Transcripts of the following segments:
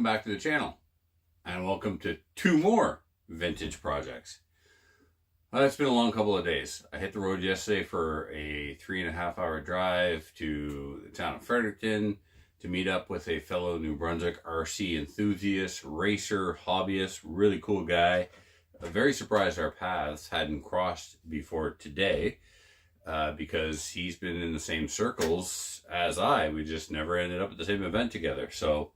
welcome back to the channel, and welcome to two more vintage projects. It's been a long couple of days. I hit the road yesterday for a 3.5-hour drive to the town of Fredericton to meet up with a fellow New Brunswick RC enthusiast, racer, hobbyist, really cool guy. Very surprised our paths hadn't crossed before today because he's been in the same circles as we just never ended up at the same event together. So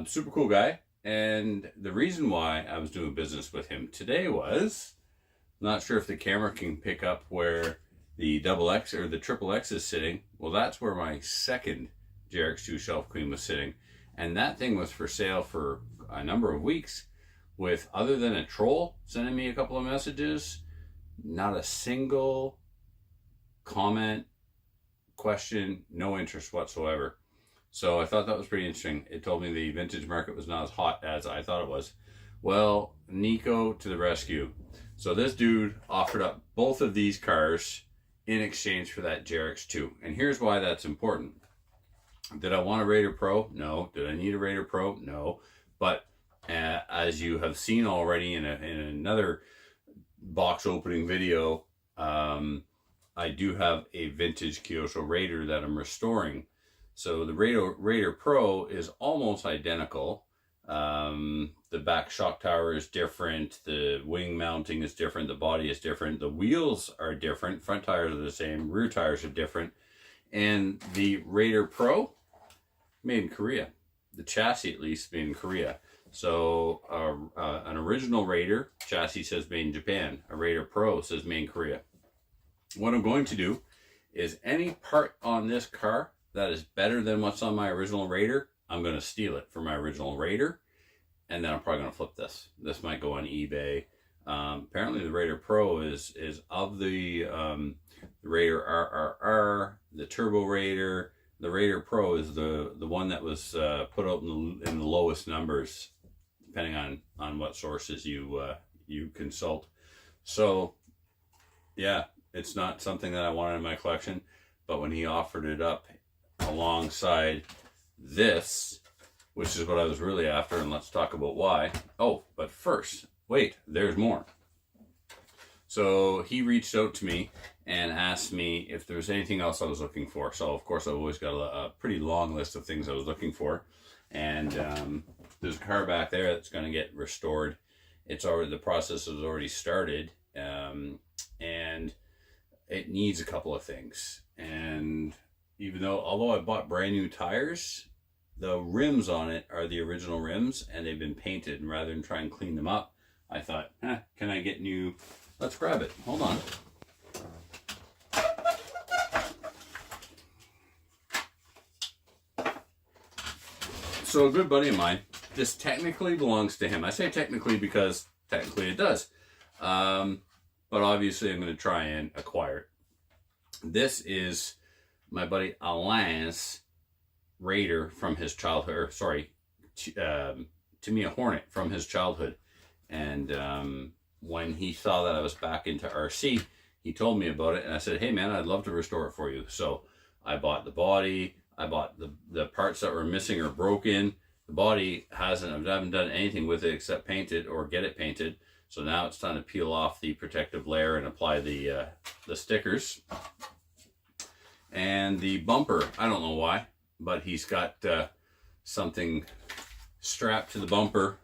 super cool guy. And the reason why I was doing business with him today was, not sure if the camera can pick up where the XX or the XXX is sitting. Well, that's where my second JRX2 Shelf Queen was sitting. And that thing was for sale for a number of weeks with, other than a troll sending me a couple of messages, not a single comment, question, no interest whatsoever. So I thought that was pretty interesting. It told me the vintage market was not as hot as I thought it was. Well, Nico to the rescue. So this dude offered up both of these cars in exchange for that JRX2. And here's why that's important. Did I want a Raider Pro? No. Did I need a Raider Pro? No. But as you have seen already in another box opening video, I do have a vintage Kyosho Raider that I'm restoring. So the Raider Pro is almost identical. The back shock tower is different, the wing mounting is different, the body is different, the wheels are different, front tires are the same, rear tires are different. And the Raider Pro, made in Korea. The chassis, at least, made in Korea. So an original Raider chassis says made in Japan. A Raider Pro says made in Korea. What I'm going to do is any part on this car that is better than what's on my original Raider, I'm going to steal it for my original Raider. And then I'm probably going to flip this. This might go on eBay. Apparently the Raider Pro is of the Raider RRR, the Turbo Raider. The Raider Pro is the one that was put out in the lowest numbers, depending on what sources you consult. So yeah, it's not something that I wanted in my collection, but when he offered it up alongside this, which is what I was really after, and let's talk about why. Oh, but first, wait, there's more. So he reached out to me and asked me if there was anything else I was looking for. So of course I've always got a pretty long list of things I was looking for. And there's a car back there that's going to get restored. It's already, the process has already started, and it needs a couple of things. And although I bought brand new tires, the rims on it are the original rims and they've been painted, and rather than try and clean them up, I thought, can I get new? Let's grab it. Hold on. So a good buddy of mine, this technically belongs to him. I say technically because technically it does. But obviously I'm going to try and acquire it. This is my buddy Alain's Raider from his childhood, or sorry, Tamiya Hornet from his childhood. And when he saw that I was back into RC, he told me about it, and I said, hey man, I'd love to restore it for you. So I bought the body, I bought the parts that were missing or broken. The body I haven't done anything with it except paint it or get it painted. So now it's time to peel off the protective layer and apply the stickers. And the bumper, I don't know why, but he's got something strapped to the bumper.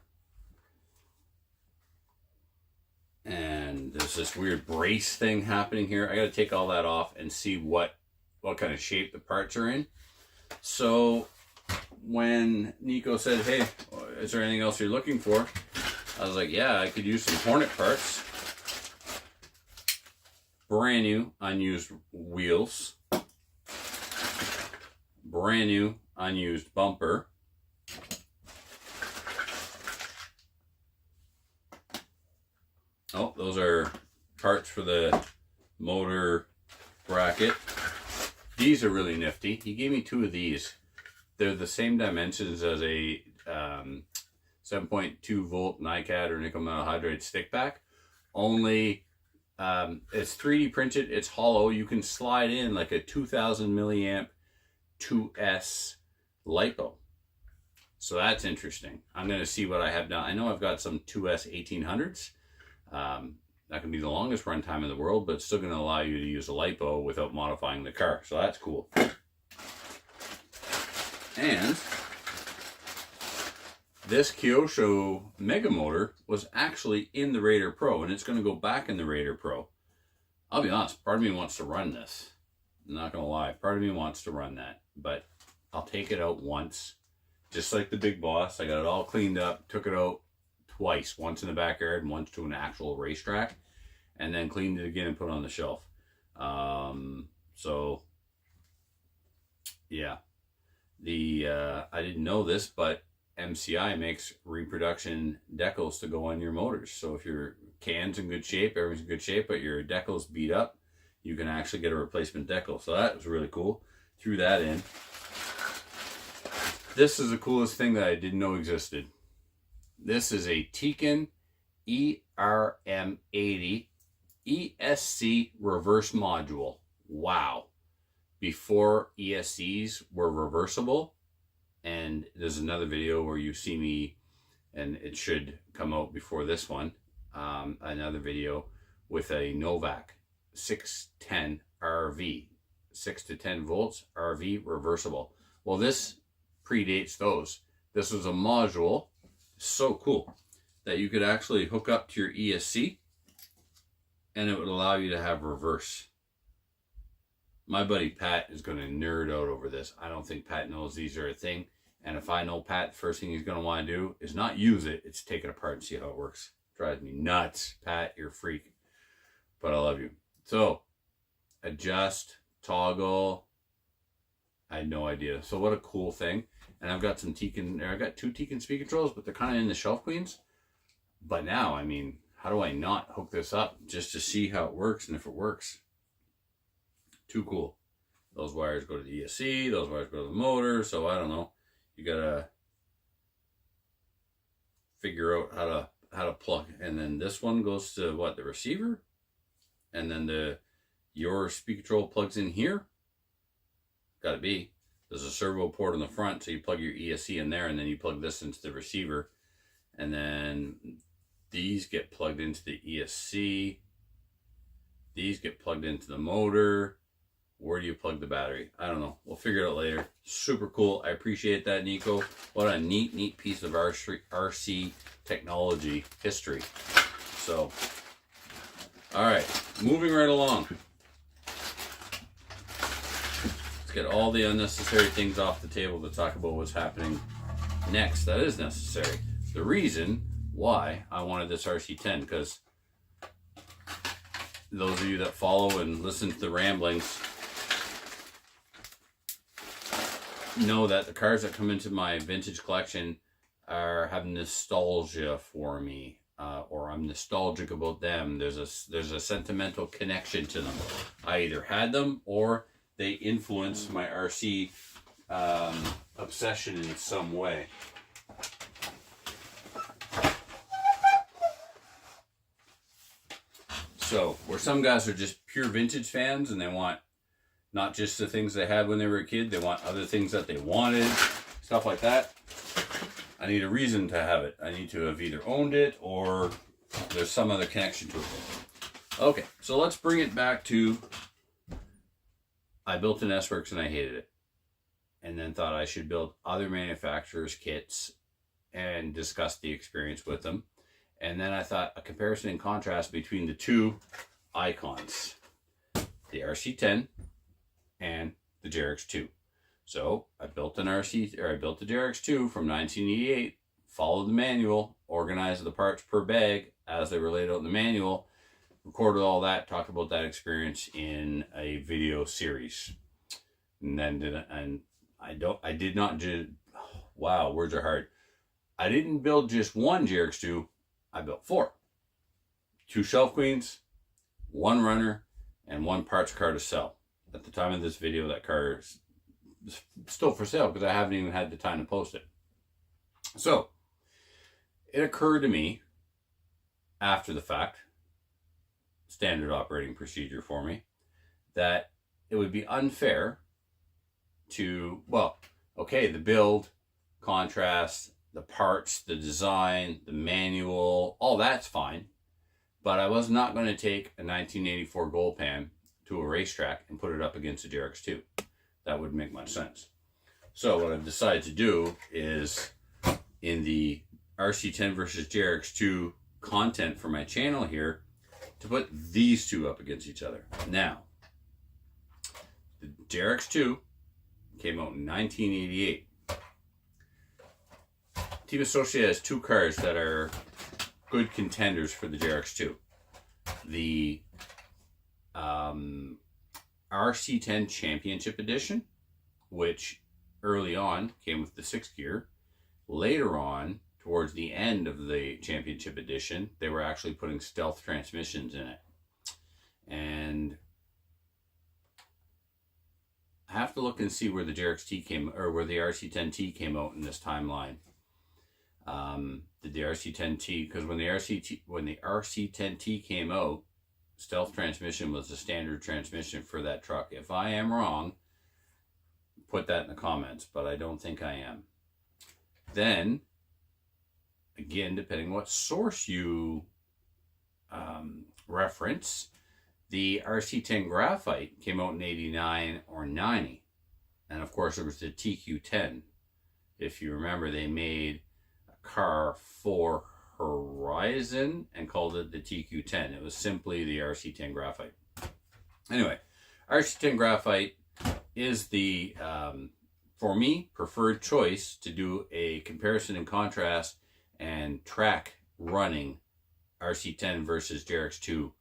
And there's this weird brace thing happening here. I got to take all that off and see what kind of shape the parts are in. So when Nico said, hey, is there anything else you're looking for? I was like, yeah, I could use some Hornet parts. Brand new, unused wheels. Brand new, unused bumper. Oh, those are parts for the motor bracket. These are really nifty. He gave me two of these. They're the same dimensions as a 7.2 volt NiCad or nickel metal hydride stick back. Only it's 3D printed. It's hollow. You can slide in like a 2000 milliamp 2S LiPo. So that's interesting. I'm going to see what I have now. I know I've got some 2S 1800s. That can be the longest run time in the world, but it's still going to allow you to use a LiPo without modifying the car. So that's cool. And this Kyosho Mega Motor was actually in the Raider Pro, and it's going to go back in the Raider Pro. I'll be honest, part of me wants to run this. I'm not going to lie. Part of me wants to run that, but I'll take it out once. Just like the Big Boss, I got it all cleaned up, took it out twice, once in the backyard and once to an actual racetrack, and then cleaned it again and put it on the shelf. So yeah, I didn't know this, but MCI makes reproduction decals to go on your motors. So if your can's in good shape, everything's in good shape, but your decal's beat up, you can actually get a replacement decal. So that was really cool. Threw that in. This is the coolest thing that I didn't know existed. This is a Tiken ERM80 ESC reverse module. Wow. Before ESCs were reversible, and there's another video where you see me, and it should come out before this one, another video with a Novak 610 RV, 6 to 10 volts RV reversible. Well, this predates those. This was a module, so cool, that you could actually hook up to your ESC and it would allow you to have reverse. My buddy Pat is going to nerd out over this. I don't think Pat knows these are a thing. And if I know Pat, the first thing he's going to want to do is not use it, it's take it apart and see how it works. Drives me nuts. Pat, you're a freak. But I love you. So, adjust, toggle. I had no idea. So what a cool thing. And I've got some Tiken, I got 2 Tiken speed controls, but they're kind of in the shelf queens. But now, I mean, how do I not hook this up just to see how it works and if it works? Too cool. Those wires go to the ESC, those wires go to the motor, so I don't know. You gotta figure out how to plug. And then this one goes to what, the receiver? And then your speed control plugs in here. Gotta be. There's a servo port on the front, so you plug your ESC in there, and then you plug this into the receiver. And then these get plugged into the ESC. These get plugged into the motor. Where do you plug the battery? I don't know. We'll figure it out later. Super cool. I appreciate that, Nico. What a neat piece of RC technology history. So, all right, moving right along. Let's get all the unnecessary things off the table to talk about what's happening next that is necessary. The reason why I wanted this RC10, because those of you that follow and listen to the ramblings know that the cars that come into my vintage collection have nostalgia for me, or I'm nostalgic about them. There's a sentimental connection to them. I either had them or they influenced my RC obsession in some way. So, where some guys are just pure vintage fans and they want not just the things they had when they were a kid, they want other things that they wanted, stuff like that. I need a reason to have it. I need to have either owned it or there's some other connection to it. Okay, so let's bring it back to, I built an S-Works and I hated it. And then thought I should build other manufacturers' kits and discuss the experience with them. And then I thought a comparison and contrast between the two icons, the RC10 and the JRX2. So I built the JRX2 from 1988, followed the manual, organized the parts per bag as they were laid out in the manual, recorded all that, talked about that experience in a video series. And then I did not just, wow, words are hard. I didn't build just one JRX2, I built 4. 2 shelf queens, 1 runner, and 1 parts car to sell. At the time of this video, that car is still for sale because I haven't even had the time to post it. So, it occurred to me after the fact, standard operating procedure for me, that it would be unfair to, well, okay, the build contrast, the parts, the design, the manual, all that's fine. But I was not going to take a 1984 Gold Pan to a racetrack and put it up against a JRX2. That wouldn't make much sense. So what I've decided to do is, in the RC10 versus JRX2 content for my channel here, to put these two up against each other. Now, the JRX2 came out in 1988. Team Associated has two cars that are good contenders for the JRX2. The RC10 Championship Edition, which early on came with the 6th gear. Later on, towards the end of the Championship Edition, they were actually putting stealth transmissions in it. And I have to look and see where the JRX-T came, or where the RC10T came out in this timeline. The RC10T, because when the RC10T came out, stealth transmission was the standard transmission for that truck. If I am wrong, put that in the comments, but I don't think I am. Then, again, depending what source you reference, the RC10 Graphite came out in 89 or 90. And of course, there was the TQ10. If you remember, they made a car for Horizon and called it the TQ10. It was simply the RC10 Graphite. Anyway, RC10 Graphite is the, for me, preferred choice to do a comparison and contrast and track running RC10 versus JRX2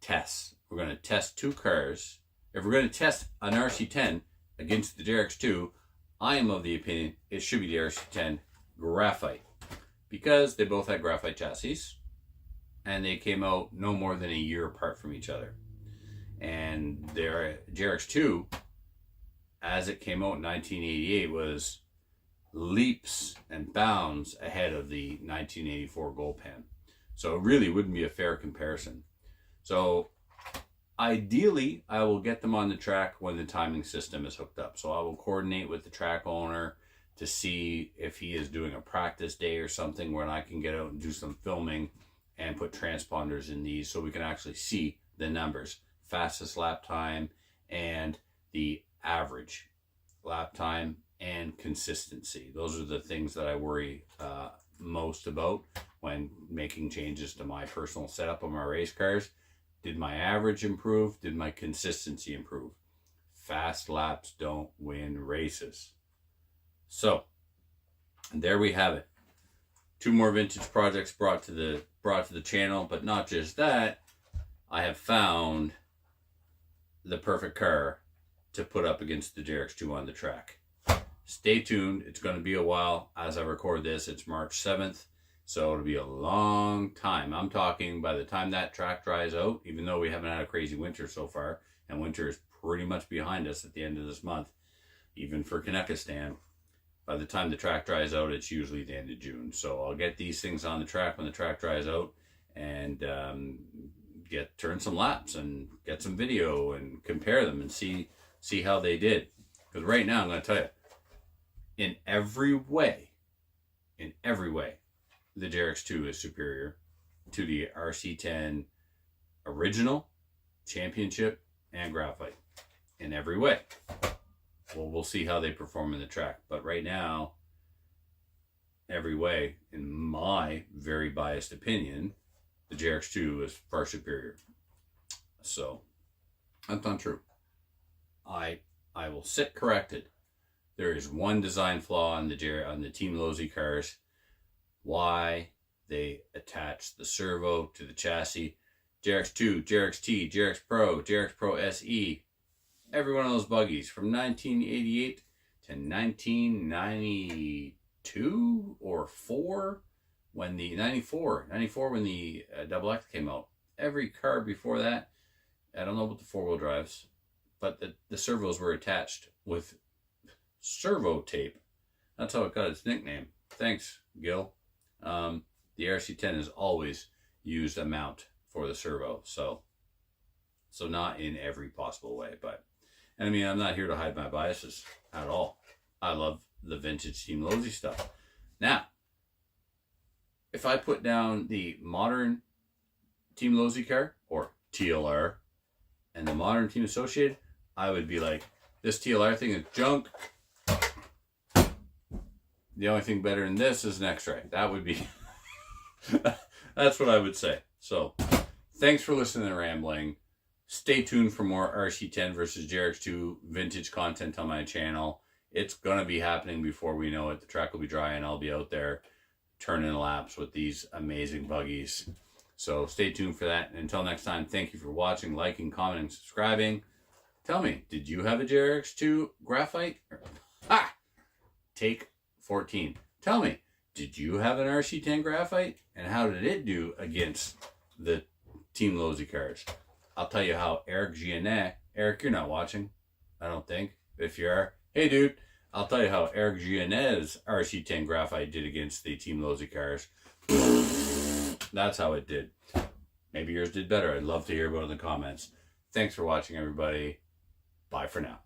tests. We're going to test two cars. If we're going to test an RC10 against the JRX2, I am of the opinion it should be the RC10 Graphite, because they both had graphite chassis and they came out no more than a year apart from each other. And their JRX2, as it came out in 1988, was leaps and bounds ahead of the 1984 Gold Pan. So it really wouldn't be a fair comparison. So ideally, I will get them on the track when the timing system is hooked up. So I will coordinate with the track owner to see if he is doing a practice day or something where I can get out and do some filming and put transponders in these so we can actually see the numbers. Fastest lap time and the average lap time and consistency. Those are the things that I worry most about when making changes to my personal setup on my race cars. Did my average improve? Did my consistency improve? Fast laps don't win races. So, there we have it. Two more vintage projects brought to the channel, but not just that. I have found the perfect car to put up against the JRX2 on the track. Stay tuned. It's going to be a while as I record this. It's March 7th, so it'll be a long time. I'm talking by the time that track dries out, even though we haven't had a crazy winter so far, and winter is pretty much behind us at the end of this month, even for Kanekistan. By the time the track dries out, it's usually the end of June. So I'll get these things on the track when the track dries out, and turn some laps and get some video and compare them and see how they did. Because right now, I'm going to tell you, in every way, the JRX2 is superior to the RC10 original, championship, and graphite. In every way. Well, we'll see how they perform in the track. But right now, every way, in my very biased opinion, the JRX2 is far superior. So, that's not true. I will sit corrected. There is one design flaw on the Team Losi cars. Why they attach the servo to the chassis. JRX2, JRX-T, JRX Pro, JRX Pro SE. Every one of those buggies from 1988 to 1992 or 4 when the 94 when the Double X came out. Every car before that, I don't know about the 4-wheel drives, but the servos were attached with servo tape. That's how it got its nickname. Thanks, Gil. The RC10 has always used a mount for the servo, so not in every possible way, but. And I mean, I'm not here to hide my biases at all. I love the vintage Team Losi stuff. Now, if I put down the modern Team Losi car, or TLR, and the modern Team Associated, I would be like, this TLR thing is junk. The only thing better than this is an X-Ray. That would be, that's what I would say. So, thanks for listening to Rambling. Stay tuned for more RC10 versus JRX2 vintage content on my channel. It's going to be happening before we know it. The track will be dry and I'll be out there turning laps with these amazing buggies. So stay tuned for that. And until next time, thank you for watching, liking, commenting, subscribing. Tell me, did you have a JRX2 Graphite? Take 14. Tell me, did you have an RC10 Graphite? And how did it do against the Team Losi cars? I'll tell you how Eric Gianet, Eric, you're not watching, I don't think. If you are, hey dude, I'll tell you how Eric Gianet's RC10 Graphite did against the Team Losi cars. That's how it did. Maybe yours did better. I'd love to hear about it in the comments. Thanks for watching, everybody. Bye for now.